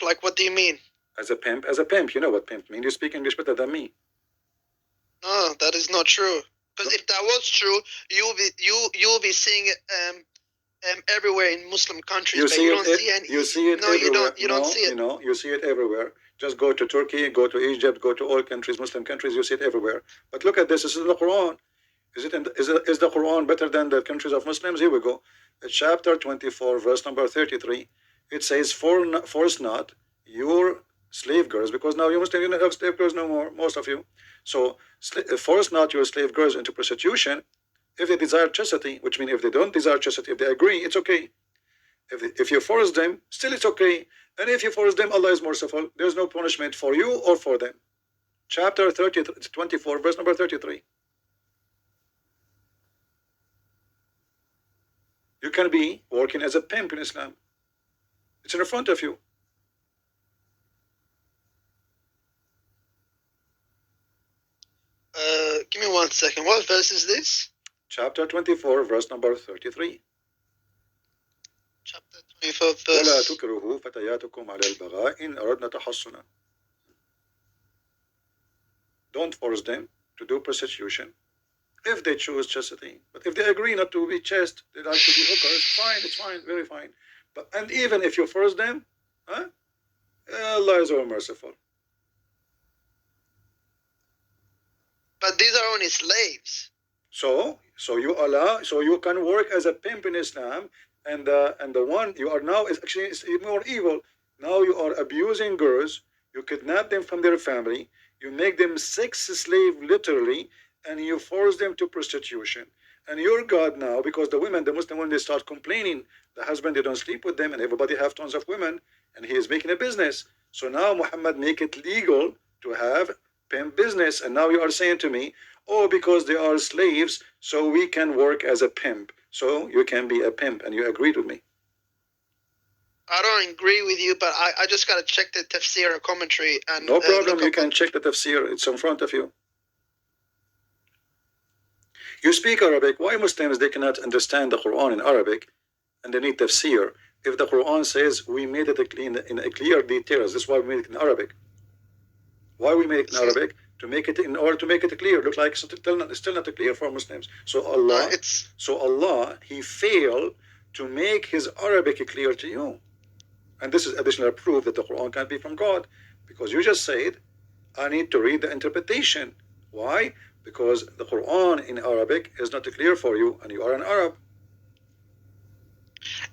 Like, what do you mean? As a pimp. You know what pimp means. You speak English better than me. No, that is not true. Because if that was true, you'll be seeing it everywhere in Muslim countries. You but see you it. don't see any. You see it no, everywhere. You don't see it. You see it everywhere. Just go to Turkey, go to Egypt, go to all countries, Muslim countries. You see it everywhere. But look at this. This is in the Quran. Is the Quran better than the countries of Muslims? Here we go. Chapter 24, verse number 33. It says, "Force not your slave girls," because now you Muslims don't have slave girls no more, most of you. So force not your slave girls into prostitution if they desire chastity, which means if they don't desire chastity, if they agree, it's okay. If you force them, still it's okay. And if you force them, Allah is merciful. There's no punishment for you or for them. Chapter 24, verse number 33. You can be working as a pimp in Islam. It's in front of you. Give me 1 second. What verse is this? Chapter 24, verse number 33. Chapter 24, verse. ولا تكرهوا فتياتكم على البغاء إن أردنا تحصنا. Don't force them to do prostitution if they choose chastity. But if they agree not to be chaste, they like to be hookers, fine, it's fine, very fine. And even if you force them, Allah is all merciful. But these are only slaves. So you can work as a pimp in Islam, and the one you are now is actually more evil. Now you are abusing girls, you kidnap them from their family, you make them sex slave literally, and you force them to prostitution. And your God now, because the Muslim women, they start complaining, the husband, they don't sleep with them, and everybody have tons of women, and he is making a business. So now Muhammad make it legal to have pimp business. And now you are saying to me, oh, because they are slaves, so we can work as a pimp. So you can be a pimp, and you agreed with me. I don't agree with you, but I just got to check the tafsir or commentary. And no problem, you can check the tafsir. It's in front of you. You speak Arabic. Why Muslims, they cannot understand the Quran in Arabic and they need tafsir? If the Quran says we made it in a clear details, that's why we made it in Arabic. Why we made it in Arabic? To make it, in order to make it clear. Look like it's still not clear for Muslims. So Allah, He failed to make His Arabic clear to you. And this is additional proof that the Quran can't be from God, because you just said, I need to read the interpretation. Why? Because the Quran in Arabic is not clear for you, and you are an Arab.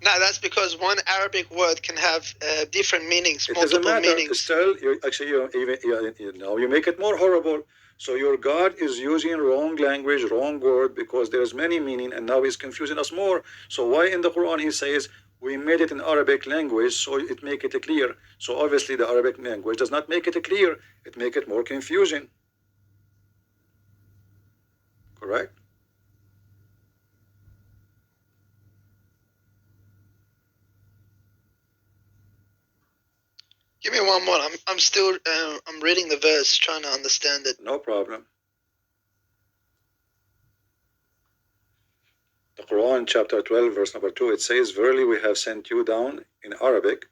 No, that's because one Arabic word can have different meanings, it multiple doesn't matter. meanings. Still, you make it more horrible. So your God is using wrong language, wrong word, because there's many meaning, and now He's confusing us more. So why in the Quran He says, we made it in Arabic language, so it make it clear. So obviously the Arabic language does not make it clear. It make it more confusing. Correct? Give me one more. I'm still I'm reading the verse, trying to understand it. No problem. The Quran, chapter 12, verse number 2, it says, verily we have sent you down in Arabic,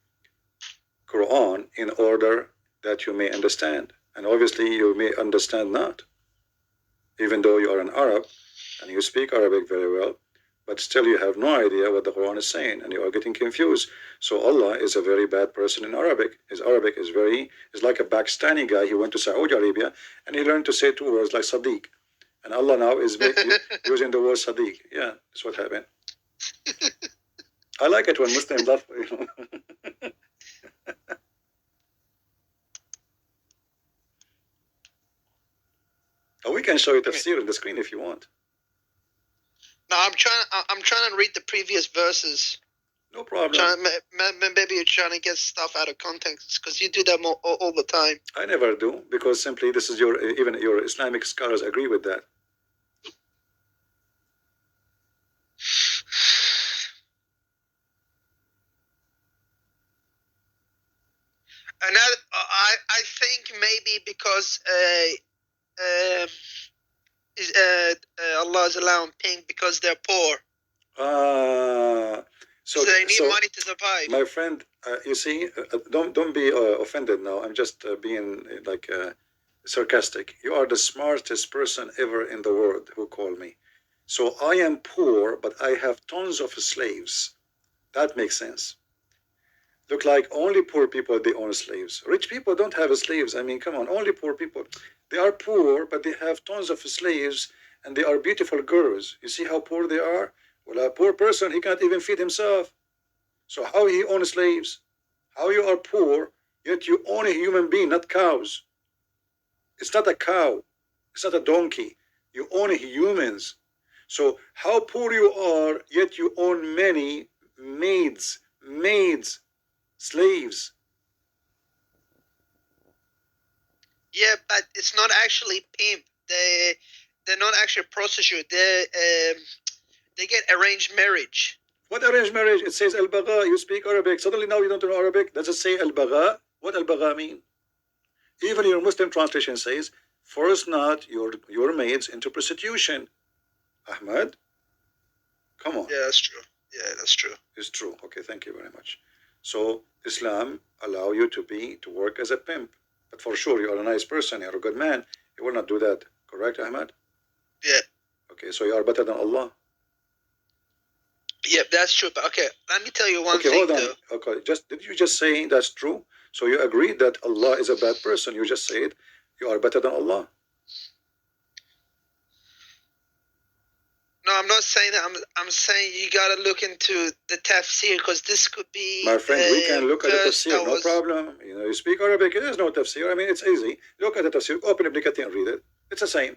Quran, in order that you may understand. And obviously you may understand not, even though you are an Arab and you speak Arabic very well, but still you have no idea what the Quran is saying, and you are getting confused. So Allah is a very bad person in Arabic. His Arabic is like a Pakistani guy. He went to Saudi Arabia and he learned to say two words like Sadiq. And Allah now is using the word Sadiq. Yeah, that's what happened. I like it when Muslims laugh. Oh, we can show you tafsir on the screen if you want. No, I'm trying to read the previous verses. No problem. Maybe you're trying to get stuff out of context, because you do that all the time. I never do, because simply this is even your Islamic scholars agree with that. Another, I think maybe because Allah is allowing pink because they're poor. So they need money to survive. My friend, you see, don't be offended now. I'm just being like sarcastic. You are the smartest person ever in the world who called me. So I am poor, but I have tons of slaves. That makes sense. Look like only poor people, they own slaves. Rich people don't have slaves. I mean, come on, only poor people. They are poor, but they have tons of slaves, and they are beautiful girls. You see how poor they are? Well, a poor person, he can't even feed himself. So how he owns slaves? How you are poor, yet you own a human being, not cows. It's not a cow. It's not a donkey. You own humans. So how poor you are, yet you own many maids, slaves. Yeah, but it's not actually pimp. They're not actually prostitute. They get arranged marriage. What arranged marriage? It says al-bagha. You speak Arabic. Suddenly now you don't know Arabic. Does it say al-bagha? What al-bagha mean? Even your Muslim translation says, force not your maids into prostitution. Ahmad, come on. Yeah, that's true. Yeah, that's true. It's true. Okay, thank you very much. So Islam allow you to work as a pimp. But for sure, you are a nice person, you're a good man. You will not do that. Correct, Ahmad? Yeah. Okay, so you are better than Allah. Yeah, that's true. But okay, let me tell you one thing. Hold on. Though. Okay, did you just say that's true? So you agree that Allah is a bad person. You just said you are better than Allah. No, I'm not saying that. I'm saying you gotta look into the tafsir, because this could be. My friend, we can look at the tafsir, no problem. You know, you speak Arabic. There is no tafsir. I mean, it's easy. Look at the tafsir. Open Ibn Kathir and read it. It's the same.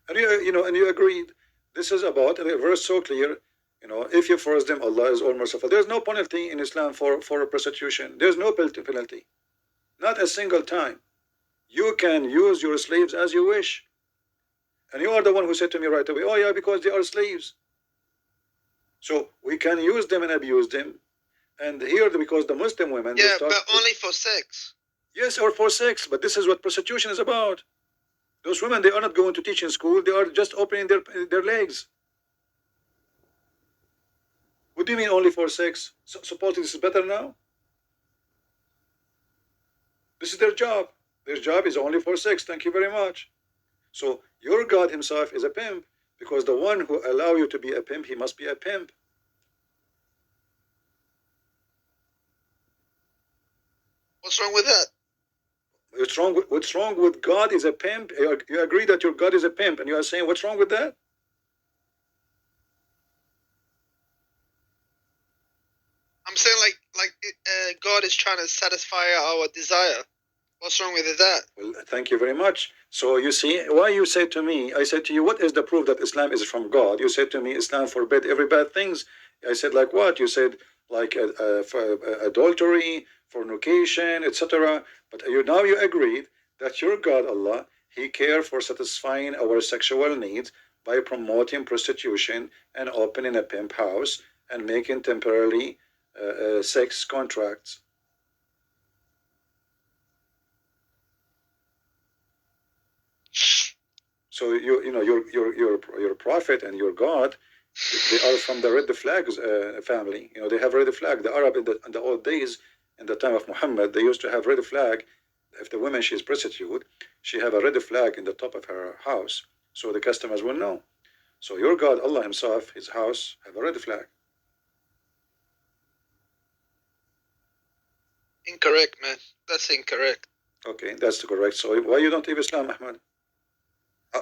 And you agreed. This is about a verse so clear. You know, if you force them, Allah is all merciful. There's no penalty in Islam for prostitution. There's no penalty. Not a single time. You can use your slaves as you wish. And you are the one who said to me right away, oh yeah, because they are slaves. So we can use them and abuse them. And here, because the Muslim women... Yeah, but only for sex. Yes, or for sex. But this is what prostitution is about. Those women, they are not going to teach in school. They are just opening their legs. What do you mean only for sex? Supposedly this is better now? This is their job. Their job is only for sex. Thank you very much. So your God himself is a pimp, because the one who allow you to be a pimp, he must be a pimp. What's wrong with that? What's wrong with God is a pimp? You agree that your God is a pimp, and you are saying what's wrong with that? I'm saying like God is trying to satisfy our desire. What's wrong with that? Well, thank you very much. So you see, why you said to me, I said to you, what is the proof that Islam is from God? You said to me, Islam forbid every bad things. I said, like what? You said, like adultery, fornication, etc. But now you agreed that your God, Allah, he cares for satisfying our sexual needs by promoting prostitution and opening a pimp house and making temporarily sex contracts. So your prophet and your God, they are from the red flags family. You know, they have red flag. The Arab in the old days, in the time of Muhammad, they used to have red flag. If the woman she is prostitute, she have a red flag in the top of her house, so the customers will know. So your God, Allah himself, his house have a red flag. Incorrect, man. That's incorrect. Okay, that's correct. So why you don't leave Islam, Ahmad?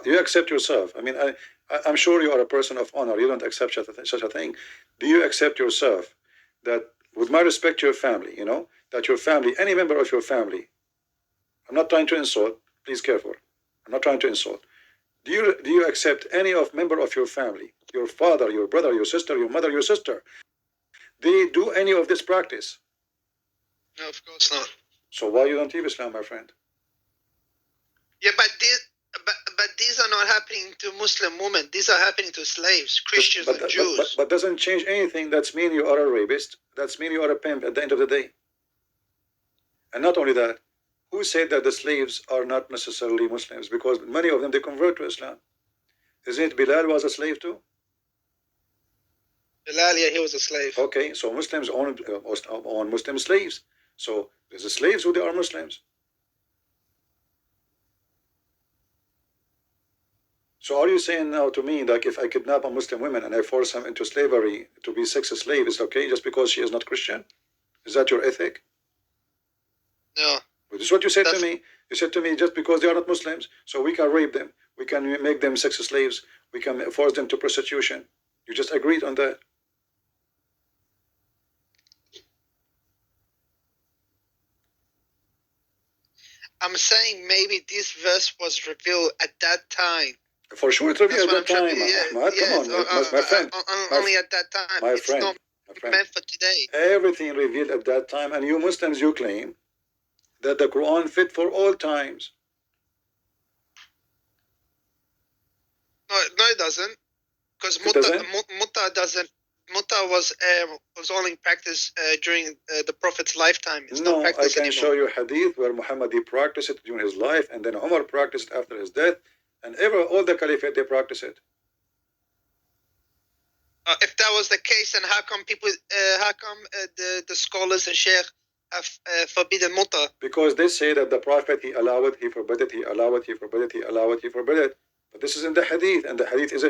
You accept yourself. I mean, I'm sure you are a person of honor. You don't accept such a thing. Do you accept yourself that, with my respect to your family, you know, that your family, any member of your family, I'm not trying to insult, please careful. I'm not trying to insult. Do you accept any member of your family, your father, your brother, your sister, your mother, your sister, they do any of this practice? No, of course not. So why you don't leave Islam, my friend? Yeah, but these are not happening to Muslim women. These are happening to slaves, Christians, and Jews. But doesn't change anything. That's mean you are a rapist. That's mean you are a pimp at the end of the day. And not only that, who said that the slaves are not necessarily Muslims? Because many of them, they convert to Islam. Isn't it Bilal was a slave too? Bilal, yeah, he was a slave. Okay, so Muslims own Muslim slaves. So there's the slaves who they are Muslims. So are you saying now to me that if I kidnap a Muslim woman and I force him into slavery to be sex slave, is it okay just because she is not Christian? Is that your ethic? No. This is what you said to me. You said to me just because they are not Muslims, so we can rape them, we can make them sex slaves, we can force them to prostitution. You just agreed on that. I'm saying maybe this verse was revealed at that time. For sure, it's revealed at that time. Ahmad, come on, my friend. Only at that time. My it's friend, not meant for today. Everything revealed at that time, and you Muslims, you claim that the Quran fit for all times. No, it doesn't. Because Mutah doesn't. Mutah was only practiced during the Prophet's lifetime. It's no, not practiced I can anymore. show you hadith where Muhammad practiced it during his life, and then Umar practiced it after his death, and all the caliphate they practice it. If that was the case, then how come people? How come the scholars and sheikh have forbidden Mutah? Because they say that the Prophet he allowed it, he forbid it, he allowed it, he forbid it, he allowed it, he forbid it. But this is in the hadith, and the hadith is